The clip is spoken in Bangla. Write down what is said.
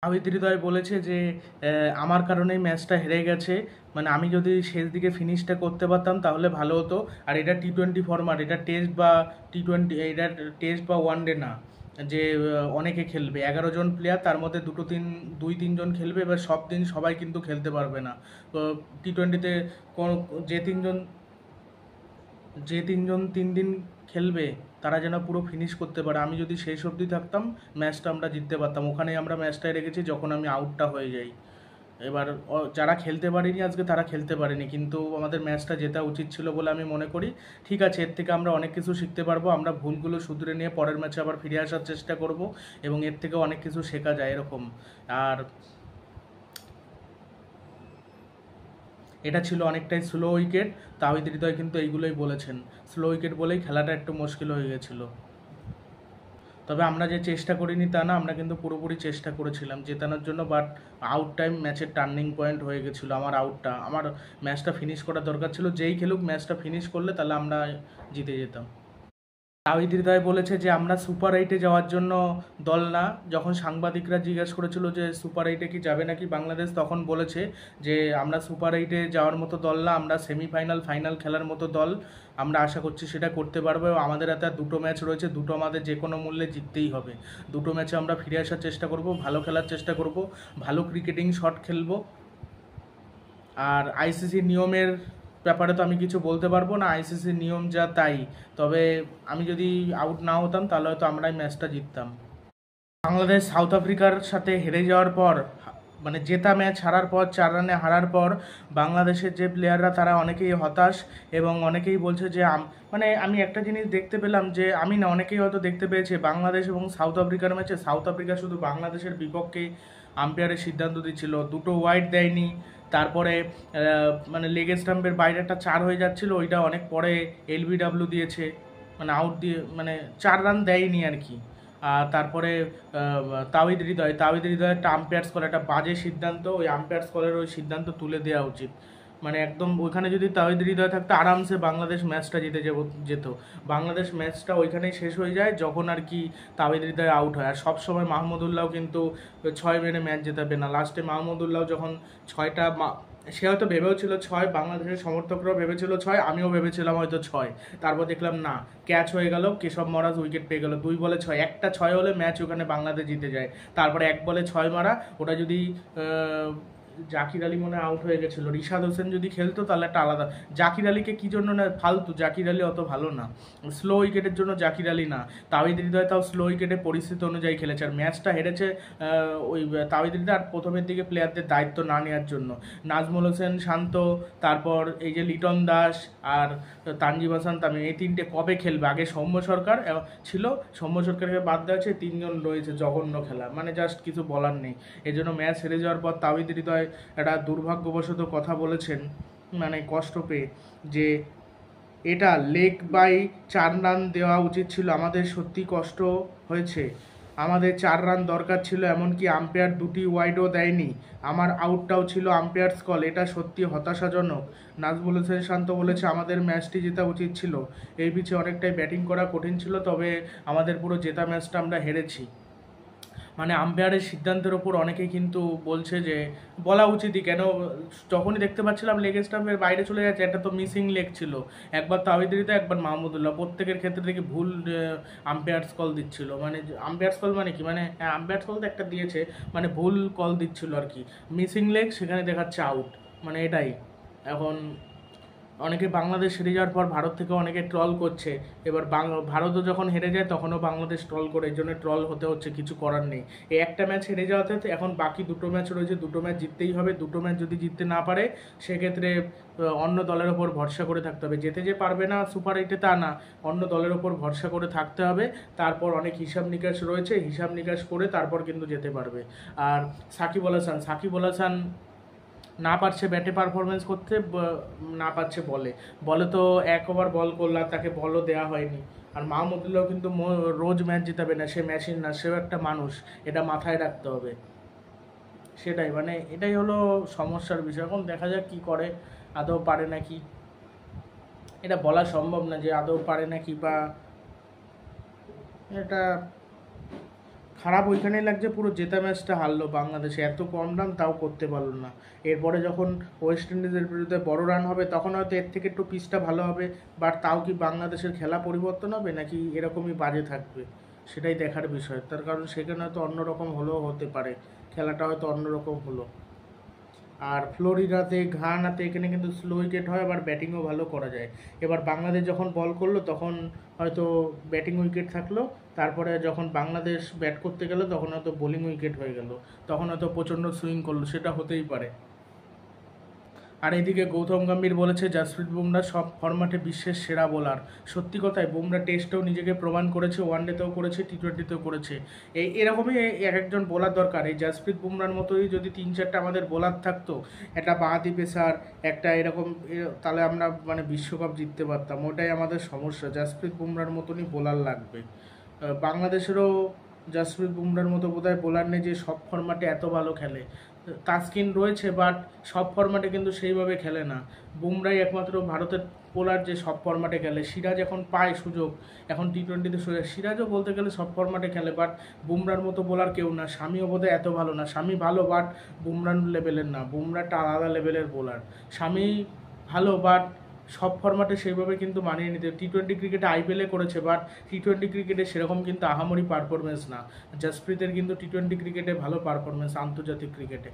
আবিদ হৃদয় বলেছে যে আমার কারণেই ম্যাচটা হেরে গেছে, মানে আমি যদি শেষ দিকে ফিনিশটা করতে পারতাম তাহলে ভালো হতো। আর এটা টি-20 ফরম্যাট, এটা টেস্ট বা টি-20, এটা টেস্ট বা ওয়ানডে না যে অনেকে খেলবে, 11 জন প্লেয়ার, তার মধ্যে দুই তিনজন খেলবে। এবার সব দিন সবাই কিন্তু খেলতে পারবে না। তো টি-20তে যে তিনজন যে তিনজন 3 দিন খেলবে তারা যেন পুরো ফিনিশ করতে পারে। আমি যদি শেষ অবধি থাকতাম ম্যাচটা আমরা জিততে পারতাম। ওখানেই আমরা ম্যাচটা হেরে গেছি যখন আমি আউটটা হয়ে যাই। এবার যারা খেলতে পারেনি আজকে তারা খেলতে পারেনি, কিন্তু আমাদের ম্যাচটা জেতা উচিত ছিল বলে আমি মনে করি। ঠিক আছে, এর থেকে আমরা অনেক কিছু শিখতে পারবো, আমরা ভুলগুলো শুধরে নিয়ে পরের ম্যাচে আবার ফিরে আসার চেষ্টা করব, এবং এর থেকে অনেক কিছু শেখা যায় এরকম। আর এটা ছিল অনেকটাই স্লো উইকেট। তাহিদ হৃদয় কিন্তু এইগুলোই বলেছেন, স্লো উইকেট বলেই খেলাটা একটু মুশকিল হয়ে গেছিলো। তবে আমরা যে চেষ্টা করিনি তা না, আমরা কিন্তু পুরোপুরি চেষ্টা করেছিলাম জেতানোর জন্য। বাট আউট টাইম ম্যাচের টার্নিং পয়েন্ট হয়ে গেছিলো। আমার ম্যাচটা ফিনিশ করার দরকার ছিল, যেই খেলুক ম্যাচটা ফিনিশ করলে তাহলে আমরা জিতে যেতাম। তাহিদ হৃদয় বলেছে যে আমরা সুপার এইটে যাওয়ার জন্য দল না। যখন সাংবাদিকরা জিজ্ঞেস করেছিল যে সুপার এইটে কি যাবে নাকি বাংলাদেশ, তখন বলেছে যে আমরা সুপার এইটে যাওয়ার মতো দল না, আমরা সেমিফাইনাল ফাইনাল খেলার মতো দল। আমরা আশা করছি সেটা করতে পারবো। আমাদের হাতে আর দুটো ম্যাচ রয়েছে, দুটো আমাদের যে কোনো মূল্যে জিততেই হবে। দুটো ম্যাচে আমরা ফিরে আসার চেষ্টা করব, ভালো খেলার চেষ্টা করব, ভালো ক্রিকেটিং শট খেলবো। আর আইসিসি নিয়মের ব্যাপারে তো আমি কিছু বলতে পারবো না, আইসিসির নিয়ম যা তাই। তবে আমি যদি আউট না হতাম তাহলে হয়তো আমরাই ম্যাচটা জিততাম। বাংলাদেশ সাউথ আফ্রিকার সাথে হেরে যাওয়ার পর, মানে জেতা ম্যাচ হারার পর, 4 রানে হারার পর বাংলাদেশের যে প্লেয়াররা তারা অনেকেই হতাশ, এবং অনেকেই বলছে যে মানে আমি একটা জিনিস দেখতে পেলাম, যে আমি না, অনেকেই হয়তো দেখতে পেয়েছে বাংলাদেশ এবং সাউথ আফ্রিকার ম্যাচে সাউথ আফ্রিকা শুধু বাংলাদেশের বিপক্ষে আম্পায়ারের সিদ্ধান্ত দিচ্ছিল, দুটো ওয়াইড দেয়নি। তারপরে মানে লেগ স্টাম্পের বাইরে একটা 4 হয়ে যাচ্ছিল, ওইটা অনেক পরে এলবিডব্লিউ দিয়েছে, মানে আউট দিয়ে, মানে 4 রান দেয়নি আর কি। আর তারপরে তাওহিদ হৃদয়ের একটা আম্পায়ার্স কল, একটা বাজে সিদ্ধান্ত, ওই আম্পায়ার্স কলের ওই সিদ্ধান্ত তুলে দেওয়া উচিত। মানে একদম ওইখানে যদি তাওহিদ হৃদয় থাকতো আরামসে বাংলাদেশ ম্যাচটা জিতে যেত। বাংলাদেশ ম্যাচটা ওইখানেই শেষ হয়ে যায় যখন আর কি তাওহিদ হৃদয় আউট হয়। আর সবসময় মাহমুদুল্লাহ কিন্তু 6 মেরে ম্যাচ জেতাবে না, লাস্টে মাহমুদুল্লাহ যখন 6টা, সে হয়তো ভেবেও ছিল 6, বাংলাদেশের সমর্থকরাও ভেবেছিল 6, আমিও ভেবেছিলাম হয়তো 6, তারপর দেখলাম না, ক্যাচ হয়ে গেল, কেশব মহারাজ উইকেট পেয়ে গেল, 2 বলে 6, একটা 6 হলে ম্যাচ ওখানে বাংলাদেশ জিতে যায়। তারপরে 1 বলে 6 মারা, ওটা যদি জাকির আলী মনে আউট হয়ে গেছিলো, রিশাদ হোসেন যদি খেলতো তাহলে একটা আলাদা। জাকির আলীকে কী জন্য না, ফালতু, জাকির আলী অত ভালো না, স্লো উইকেটের জন্য জাকির আলী না। তাওহিদ হৃদয় তাও স্লো উইকেটে পরিস্থিতি অনুযায়ী খেলেছে, আর ম্যাচটা হেরেছে ওই তাওহিদ হৃদয় আর প্রথমের দিকে প্লেয়ারদের দায়িত্ব না নেওয়ার জন্য। নাজমুল হোসেন শান্ত, তারপর এই যে লিটন দাস আর তানজিম হাসান তামিম, এই 3টে কবে খেলবে? আগে সৌম্য সরকার ছিল, সৌম্য সরকারকে বাদ দেওয়া হচ্ছে, 3জন রয়েছে, জঘন্য খেলা, মানে জাস্ট কিছু বলার নেই। এই জন্য ম্যাচ হেরে যাওয়ার পর তাওহিদ হৃদয় একটা দুর্ভাগ্যবশত কথা বলেছেন, মানে কষ্ট পেয়ে, যে এটা লেগ বাই 4 রান দেওয়া উচিত ছিল, আমাদের সত্যি কষ্ট হয়েছে, আমাদের 4 রান দরকার ছিল, এমনকি আম্পায়ার 2টি ওয়াইডও দেয়নি, আমার আউটটাও ছিল আম্পায়ার্স কল, এটা সত্যি হতাশাজনক। নাজমুল হোসেন শান্ত বলেছে আমাদের ম্যাচটি জেতা উচিত ছিল, এই পিচে অনেকটাই ব্যাটিং করা কঠিন ছিল, তবে আমাদের পুরো জেতা ম্যাচটা আমরা হেরেছি। মানে আম্পায়ারের সিদ্ধান্তের ওপর অনেকেই কিন্তু বলছে যে বলা উচিতই, কেন যখনই দেখতে পাচ্ছিলাম লেগ স্টাম্পের বাইরে চলে যাচ্ছে, একটা তো মিসিং লেগ ছিল, একবার তাওহিদ হৃদয় একবার মাহমুদুল্লাহ, প্রত্যেকের ক্ষেত্রে থেকে ভুল আম্পায়ার্স কল দিচ্ছিল। মানে আম্পায়ার্স কল মানে কি, মানে আম্পায়ার্স কল তো একটা দিয়েছে, মানে ভুল কল দিচ্ছিল আর কি, মিসিং লেগ, সেখানে দেখাচ্ছে আউট, মানে এটাই। এখন অনেকে বাংলাদেশ হেরে যাওয়ার পর ভারত থেকে অনেকে ট্রল করছে, এবার ভারতও যখন হেরে যায় তখনও বাংলাদেশ ট্রল করে, এই জন্য ট্রল হতে হচ্ছে, কিছু করার নেই। এই একটা ম্যাচ হেরে যাওয়াতে এখন বাকি দুটো ম্যাচ রয়েছে, দুটো ম্যাচ জিততেই হবে, দুটো ম্যাচ যদি জিততে না পারে সেক্ষেত্রে অন্য দলের ওপর ভরসা করে থাকতে হবে, যেতে যে পারবে না সুপার এইটে তা না, অন্য দলের ওপর ভরসা করে থাকতে হবে, তারপর অনেক হিসাব নিকাশ রয়েছে, হিসাব নিকাশ করে তারপর কিন্তু যেতে পারবে। আর সাকিব আল হাসান না পারছে ব্যাটে পারফরমেন্স করতে, না পারছে বলে, বলে তো 1 ওভার বল করলাম, তাকে বলও দেওয়া হয়নি। আর মাহমুদুল্লাহ কিন্তু রোজ ম্যাচ জিতাবে না, সে মেশিন না, সেও একটা মানুষ, এটা মাথায় রাখতে হবে। সেটাই, মানে এটাই হলো সমস্যার বিষয়। এখন দেখা যাক কী করে, আদৌ পারে নাকি, এটা বলা সম্ভব না যে আদৌ পারে নাকি, বা এটা খারাপ ওইখানেই লাগছে, পুরো জেতা ম্যাচটা হারলো বাংলাদেশে, এত কম রান তাও করতে পারলো না। এরপরে যখন ওয়েস্ট ইন্ডিজের বিরুদ্ধে বড় রান হবে তখন হয়তো এর থেকে একটু পিচটা ভালো হবে, বাট তাও কি বাংলাদেশের খেলা পরিবর্তন হবে নাকি এরকমই বাজে থাকবে, সেটাই দেখার বিষয়। তার কারণ সেখানে হয়তো অন্যরকম হলেও হতে পারে, খেলাটা হয়তো অন্যরকম হলো। আর ফ্লোরিডাতে ঘানাতে এখানে কিন্তু স্লো উইকেট হয়, আবার ব্যাটিংও ভালো করা যায়। এবার বাংলাদেশ যখন বল করলো তখন হয়তো ব্যাটিং উইকেট থাকলো, তারপরে যখন বাংলাদেশ ব্যাট করতে গেল তখন হয়তো বোলিং উইকেট হয়ে গেল, তখন হয়তো প্রচণ্ড সুইং করলো, সেটা হতেই পারে। আর এদিকে গৌতম গম্ভীর বলেছে জাসপ্রীত বুমরা সব ফরম্যাটে বিশ্বের সেরা বোলার। সত্যি কথাই, বুমরা টেস্টেও নিজেকে প্রমাণ করেছে, ওয়ানডেতেও করেছে, টি-টোয়েন্টিতেও করেছে। এরকমই এক একজন বোলার দরকার। এই জাসপ্রীত বুমরার মতোই যদি 3-4টা আমাদের বোলার থাকতো, একটা বাঁহাতি পেসার, একটা এরকম, তাহলে আমরা মানে বিশ্বকাপ জিততে পারতাম। ওটাই আমাদের সমস্যা, জাসপ্রীত বুমরার মতনই বোলার লাগবে। বাংলাদেশেরও জাসপ্রীত বুমরার মতো বোধহয় বোলার নেই যে সব ফরম্যাটে এত ভালো খেলে। তাসকিন রয়েছে, বাট সব ফরম্যাটে কিন্তু সেইভাবে খেলে না। বুমরাই একমাত্র ভারতের বোলার যে সব ফরম্যাটে খেলে। সিরাজ এখন পায় সুযোগ, এখন টি-টোয়েন্টিতে সিরাজও বলতে গেলে সব ফরম্যাটে খেলে, বাট বুমরার মতো বোলার কেউ না। শামিও বোধহয় এত ভালো না, শামি ভালো বাট বুমরার লেভেলের না, বুমরাটা আলাদা লেভেলের বোলার। শামি ভালো বাট সব ফরম্যাটে সেইভাবে কিন্তু মানিয়ে নিতে। টি-টোয়েন্টি ক্রিকেটে আইপিএলে করেছে, বাট টি-টোয়েন্টি ক্রিকেটে সেরকম কিন্তু আহামরি পারফরমেন্স না। জাসপ্রীতের কিন্তু টি-টোয়েন্টি ক্রিকেটে ভালো পারফরমেন্স, আন্তর্জাতিক ক্রিকেটে।